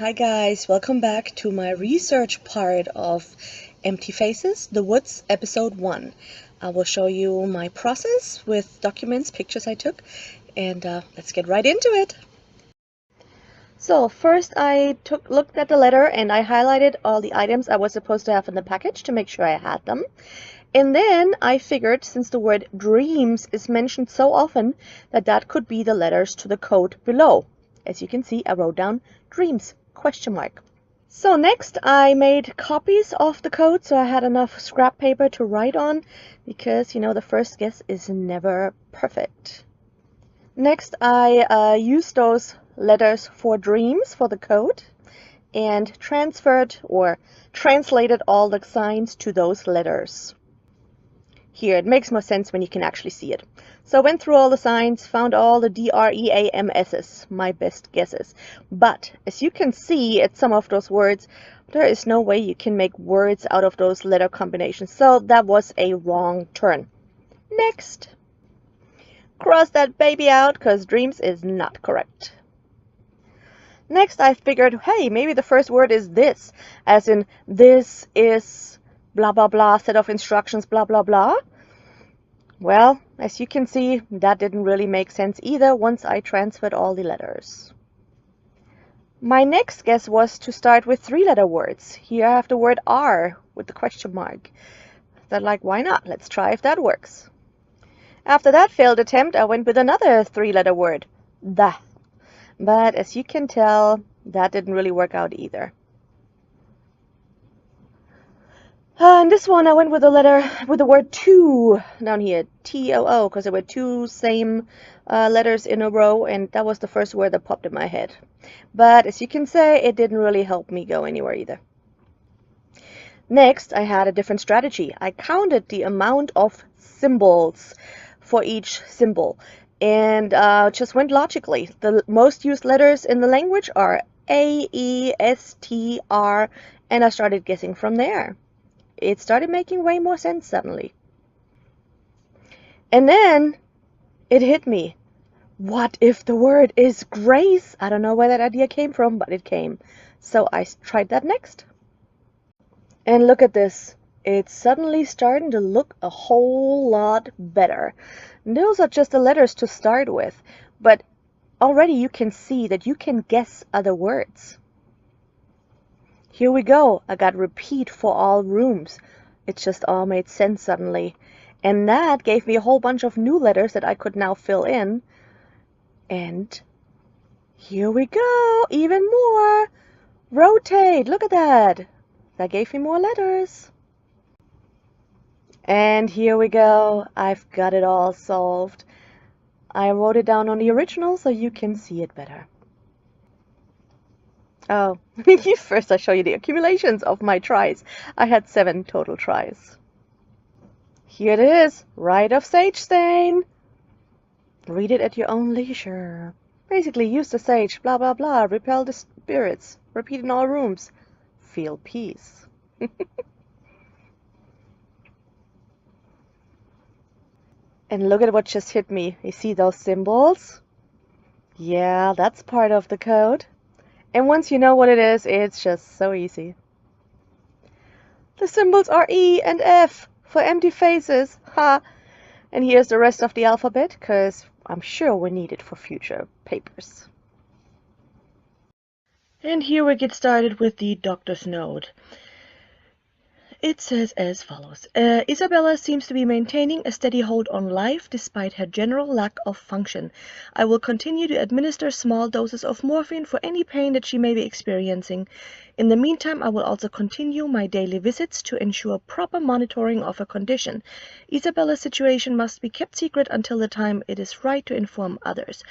Hi guys, welcome back to my research part of Empty Faces, The Woods, episode 1. I will show you my process with documents, pictures I took, and let's get right into it. So first I looked at the letter and I highlighted all the items I was supposed to have in the package to make sure I had them. And then I figured, since the word dreams is mentioned so often, that could be the letters to the code below. As you can see, I wrote down dreams, question mark. So next I made copies of the code so I had enough scrap paper to write on, because, you know, the first guess is never perfect. Next I used those letters for dreams for the code and transferred or translated all the signs to those letters. Here, it makes more sense when you can actually see it. So I went through all the signs, found all the DREAMSs, my best guesses. But as you can see at some of those words, there is no way you can make words out of those letter combinations. So that was a wrong turn. Next. Cross that baby out, because dreams is not correct. Next, I figured, hey, maybe the first word is this, as in this is blah blah blah, set of instructions, blah blah blah. Well, as you can see, that didn't really make sense either once I transferred all the letters. My next guess was to start with 3-letter words. Here I have the word R with the question mark. Thought, like, why not? Let's try if that works. After that failed attempt, I went with another 3-letter word, the. But as you can tell, that didn't really work out either. In this one, I went with the word to down here, T-O-O, because there were 2 same letters in a row, and that was the first word that popped in my head. But as you can say, it didn't really help me go anywhere either. Next, I had a different strategy. I counted the amount of symbols for each symbol, and just went logically. The most used letters in the language are A, E, S, T, R, and I started guessing from there. It started making way more sense suddenly. And then it hit me. What if the word is grace? I don't know where that idea came from, but it came. So I tried that next. And look at this. It's suddenly starting to look a whole lot better. And those are just the letters to start with, but already you can see that you can guess other words. Here we go. I got repeat for all rooms. It just all made sense suddenly. And that gave me a whole bunch of new letters that I could now fill in. And here we go. Even more. Rotate. Look at that. That gave me more letters. And here we go. I've got it all solved. I wrote it down on the original so you can see it better. Oh, first I show you the accumulations of my tries. I had 7 total tries. Here it is, Rite of Sage Stain. Read it at your own leisure. Basically, use the sage, blah blah blah, repel the spirits, repeat in all rooms, feel peace. And look at what just hit me. You see those symbols? Yeah, that's part of the code. And once you know what it is, it's just so easy. The symbols are E and F for empty faces. Ha! And here's the rest of the alphabet, because I'm sure we need it for future papers. And here we get started with the doctor's note. It says as follows. Isabella seems to be maintaining a steady hold on life despite her general lack of function. I will continue to administer small doses of morphine for any pain that she may be experiencing. In the meantime, I will also continue my daily visits to ensure proper monitoring of her condition. Isabella's situation must be kept secret until the time it is right to inform others.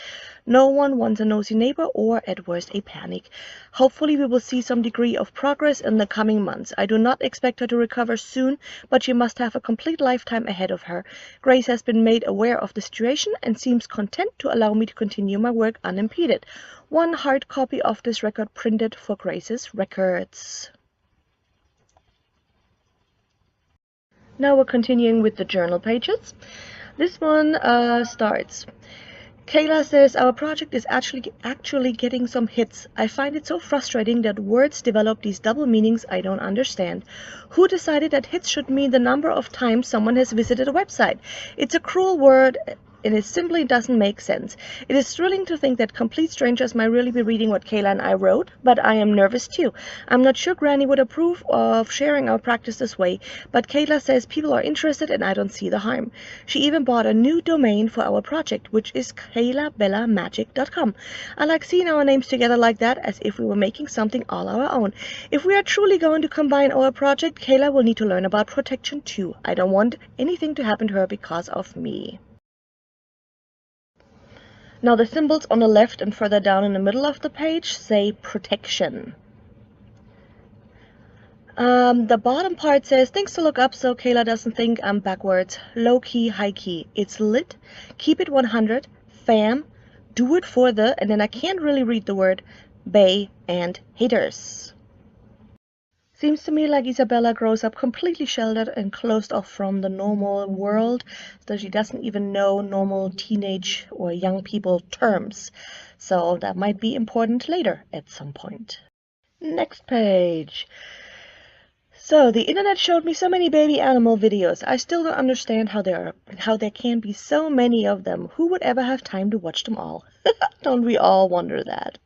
No one wants a nosy neighbor or, at worst, a panic. Hopefully, we will see some degree of progress in the coming months. I do not expect her to recover soon, but she must have a complete lifetime ahead of her. Grace has been made aware of the situation and seems content to allow me to continue my work unimpeded. 1 hard copy of this record printed for Grace's records. Now we're continuing with the journal pages. This one starts. Kayla says our project is actually getting some hits. I find it so frustrating that words develop these double meanings I don't understand. Who decided that hits should mean the number of times someone has visited a website? It's a cruel word and it simply doesn't make sense. It is thrilling to think that complete strangers might really be reading what Kayla and I wrote, but I am nervous too. I'm not sure Granny would approve of sharing our practice this way, but Kayla says people are interested and I don't see the harm. She even bought a new domain for our project, which is KaylaBellaMagic.com. I like seeing our names together like that, as if we were making something all our own. If we are truly going to combine our project, Kayla will need to learn about protection too. I don't want anything to happen to her because of me. Now the symbols on the left and further down in the middle of the page say protection. The bottom part says things to look up so Kayla doesn't think I'm backwards. Low key, high key. It's lit. Keep it 100. Fam. Do it for the, and then I can't really read the word, bay and haters. Seems to me like Isabella grows up completely sheltered and closed off from the normal world, so she doesn't even know normal teenage or young people terms. So that might be important later at some point. Next page. So the internet showed me so many baby animal videos. I still don't understand how there can be so many of them. Who would ever have time to watch them all? Don't we all wonder that?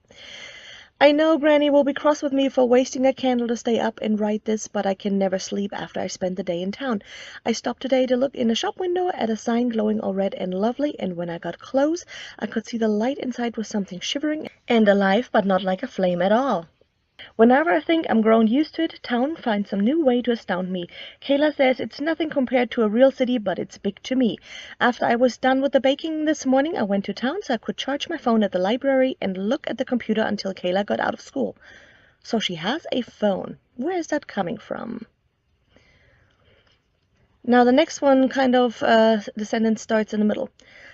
I know Granny will be cross with me for wasting a candle to stay up and write this, but I can never sleep after I spend the day in town. I stopped today to look in a shop window at a sign glowing all red and lovely, and when I got close, I could see the light inside was something shivering and alive, but not like a flame at all. Whenever I think I'm grown used to it, town finds some new way to astound me. Kayla says it's nothing compared to a real city, but it's big to me. After I was done with the baking this morning, I went to town so I could charge my phone at the library and look at the computer until Kayla got out of school. So she has a phone. Where is that coming from? Now the next one the sentence starts in the middle.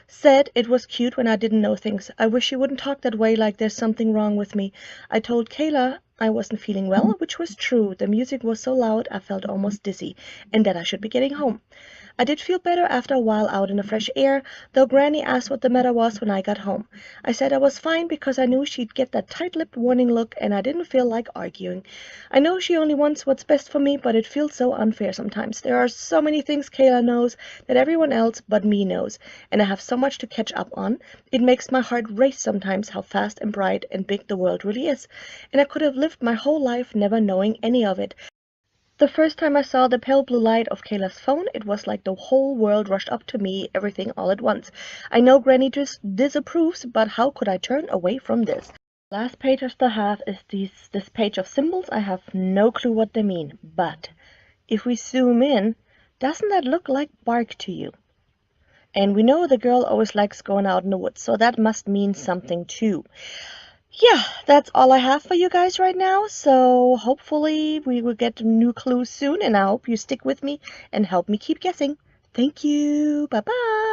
Said it was cute when I didn't know things. I wish you wouldn't talk that way like there's something wrong with me. I told Kayla I wasn't feeling well, which was true. The music was so loud I felt almost dizzy, and that I should be getting home. I did feel better after a while out in the fresh air, though Granny asked what the matter was when I got home. I said I was fine because I knew she'd get that tight-lipped warning look, and I didn't feel like arguing. I know she only wants what's best for me, but it feels so unfair sometimes. There are so many things Kayla knows that everyone else but me knows, and I have so much to catch up on. It makes my heart race sometimes how fast and bright and big the world really is, and I could have lived my whole life never knowing any of it. The first time I saw the pale blue light of Kayla's phone, it was like the whole world rushed up to me, everything all at once. I know Granny just disapproves, but how could I turn away from this? Last page I still have is this page of symbols. I have no clue what they mean, but if we zoom in, doesn't that look like bark to you? And we know the girl always likes going out in the woods, so that must mean something too. Yeah, that's all I have for you guys right now, so hopefully we will get new clues soon, and I hope you stick with me and help me keep guessing. Thank you. Bye-bye.